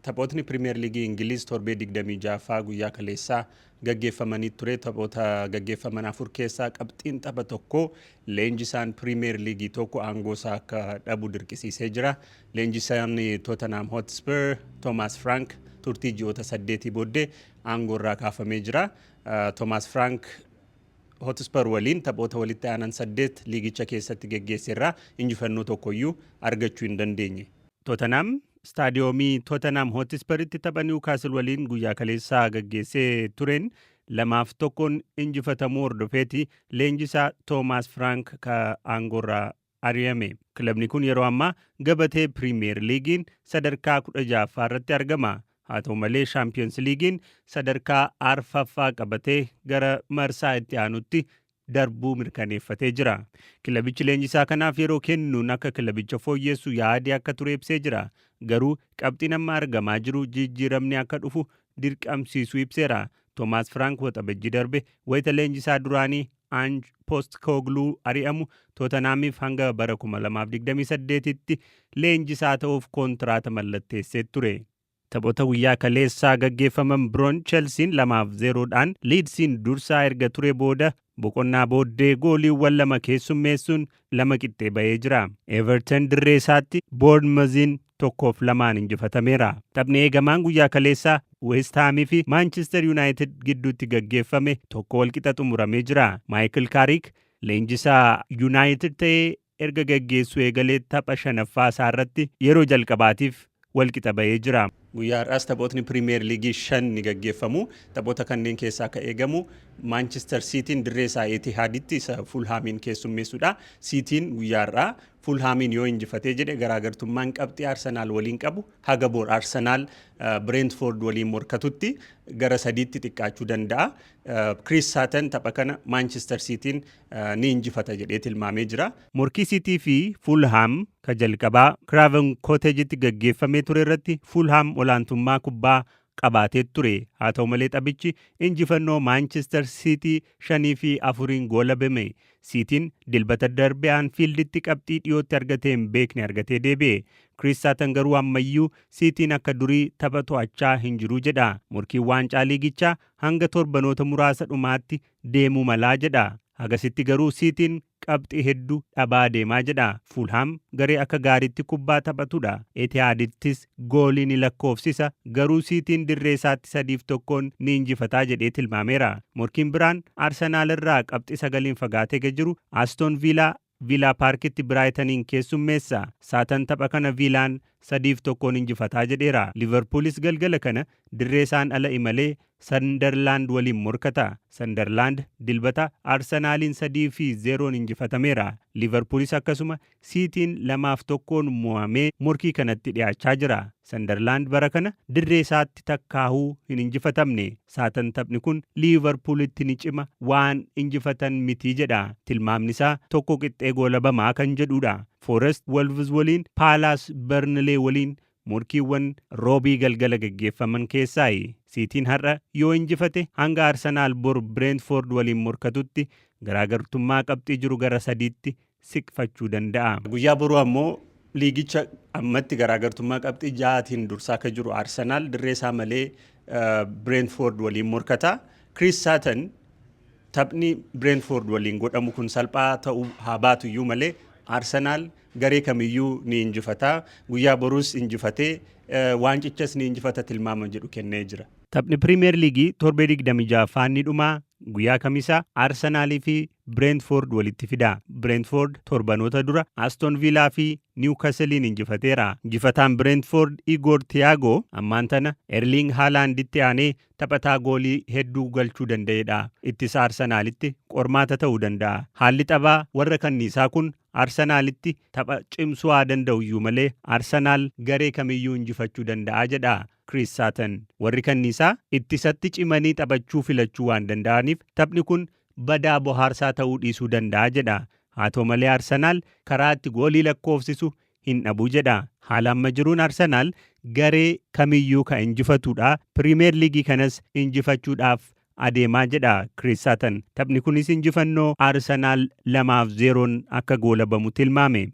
taphootni Pirimeer Liigii Ingiliiz torbee 26ffaa guyyaa kaleessaa gaggeeffamanii ture. Taphoota gaggeeffaman 4 keessaa qabxiin tapha tokko leenjisaan Pirimeer Liigii tokko aangoosaa akka dhabu dirqisiisee jira. Leenjisaan Tottenham Hotspur Thomas Frank turtii ji'oota 8 booddee aangoorraa kaafamee jira. Thomas Frank Hotspur waliin taphoota walitti aanan 8 liigicha keessatti gaggeesseerraa injifannoo tokkoyyuu argachuu hin dandeenye. Tottenham staadiyoomii Tottenham Hotspuritti tapha Newcastle waliin guyyaa kaleessaa gaggeessee tureen 2-1 injifatamuu hordofeeti leenjisaa Thomas Frank ka aangoorraa ari'ame. Kilabni kun yeroo ammaa gabatee Premier Liigiin sadarkaa 16ffaa irratti argama. Haa ta'u malee Champions Liigiin sadarkaa 4ffaa qabatee gara marsaa itti aanutti darbuu mirkaneeffatee jira. Kilabichi leenjisaa kanaaf yeroo kennuun akka kilabicha fooyyessu yaadii akka ture ibsee jira. Garuu qabxiin amma argamaa jiru jijjiiramni akka dhufu dirqamsiisuu ibseera. Thomas Frank waxabajjii darbe wayita leenjisaa duraanii Ange Postecoglou ari'amu Tottenhamiif hanga bara 2028tti leenjisaa ta'uuf kontiraata mallatteessee ture. Taphoota guyyaa kaleessaa gaggeeffaman biroon Chelsean 2-0dhaan Leedsiin dursaa erga ture booda boqonnaa booddee gooliiwwan 2 keessummeessuun 2 qixxee ba'ee jira. Everton dirree isaatti Bournemouth 1-2 injifatameera. Taphni eegamaan guyyaa kaleessaa West Hamii fi Manchester United gidduutti gaggeeffame 1-1 xumuramee jira. Michael Carrick leenjisaa United ta'ee erga gaggeessuu eegalee tapha 5ffaa isaa irratti yeroo jalqabaatiif walqixa ba'ee jira. Guyyaa har'aas taphootni Pirimeer Liigii 5 ni gaggeeffamu. Taphoota kanneen keessaa akka eegamu Manchester Cityin dirree isaa Etihaditti isa Fulhamiin keessummeessuudha. Cityin guyyaa har'aa Fulhamiin yoo injifatee jedhe garaagartummaan qabxii Arsenaal waliin qabu haga bor Arsenaal Brentford waliin morkatutti gara 3tti xiqqaachuu danda'a. Chris Sutton tapha kana Manchester Cityin ni injifata jedhee tilmaamee jira. Morkii City fi Fulham ka jalqabaa Craven Cottage'tti gaggeeffamee ture irratti Fulham olaantummaa kubbaa qabaatee ture. Haa ta'u malee taphichi injifannoo Manchester City 5-4 goolabame. Cityin dilbata darbee Anfielditti qabxii dhiyootti argatee hin beekne argatee deebi'e. Chris Sutton garuu ammayyuu Cityin akka durii tapha to'achaa hin jiru jedha. Morkiin waancaa liigichaa hanga torbanoota muraasa dhumaatti deemuu malaa jedha. Hagasitti garuu Cityin qabxii hedduu dhabaa deemaa jedha. Fulham garee akka gaariitti kubbaa taphatudha. Etihadittis goolii ni lakkoofsisa. Garuu Cityin dirree isaatti 3-1 ni injifataa jedhee tilmaameera. Morkiin biraan Arsenaal irraa qabxii 9 fagaatee jiru Aston Villa Parkitti Brightonin keessummeessa. Sutton tapha kana Villaan 3-1 injifataa jedheera. Liverpoolis galgala kana dirree isaan ala imalee Sunderland waliin morkata. Sunderland dilbata Arsenaaliin 3-0 injifatameera. Liverpoolis akkasuma Cityin 2-1 mo'amee morkii kanatti dhiyaachaa jira. Sunderland bara kana dirree isaatti takkaahuu hin injifatamne. Sutton taphni kun Liverpoolitti ni cima waan injifatan miti jedha. Tilmaamni isaa 1-1 goolabamaa kan jedhudha. Forest Wolves waliin Palace Burnley waliin morkiiwwan roobii galgala gaggeeffaman keessaayi. Cityin har'a yoo injifate hanga Arsenaal bor Brentford waliin morkatutti garaagartummaa qabxii jiru gara 3tti siqfachuu danda'a. Guyyaa boruu ammoo liigicha ammatti garaagartummaa qabxii 6tiin dursaa akka jiru Arsenaal dirree isaa malee Brentford waliin morkata. Chris Sutton taphni Brentford waliin godhamu kun salphaa ta'uu haa baatuyyuu malee Arsenaal garee kamiyyuu ni injifata. Guyyaa boruus injifatee waancichas ni injifata tilmaama jedhu kennee jira. Taphni Premier Liigii torbee 26ffaan ni dhuma. Guyyaa kamisaa Arsenaalii fi Brentford walitti fida. Brentford torbanoota dura Aston Villa fi Newcastlein injifateera. Injifataan Brentford Igor Thiago ammaan tana Erling Haalanditti aanee taphataa goolii hedduu galchuu danda'edha. Ittisa Arsenaalitti qormaata ta'uu danda'a. Haalli taphaa warra kanniisaa kun Arsenaalitti tapha cimsuu haa danda'uyyuu malee Arsenaal garee kamiyyuu injifachuu danda'a jedha Chris Sutton. Warri kanniisaa ittisatti cimanii taphachuu filachuu waan danda'aniif taphni kun badaa bohaarsaa ta'uu dhiisuu danda'a jedha. Haa ta'u malee Arsenaal karaa itti goolii lakkoofsisu hin dhabu jedha. Haala amma jiruun Arsenaal garee kamiyyuu ka injifatudha. Pirimeer Liigii kanas injifachuudhaaf adeemaa jedha Chris Sutton. Taphni kunis injifannoo Arsenaal 2-0 akka goolabamu tilmaame.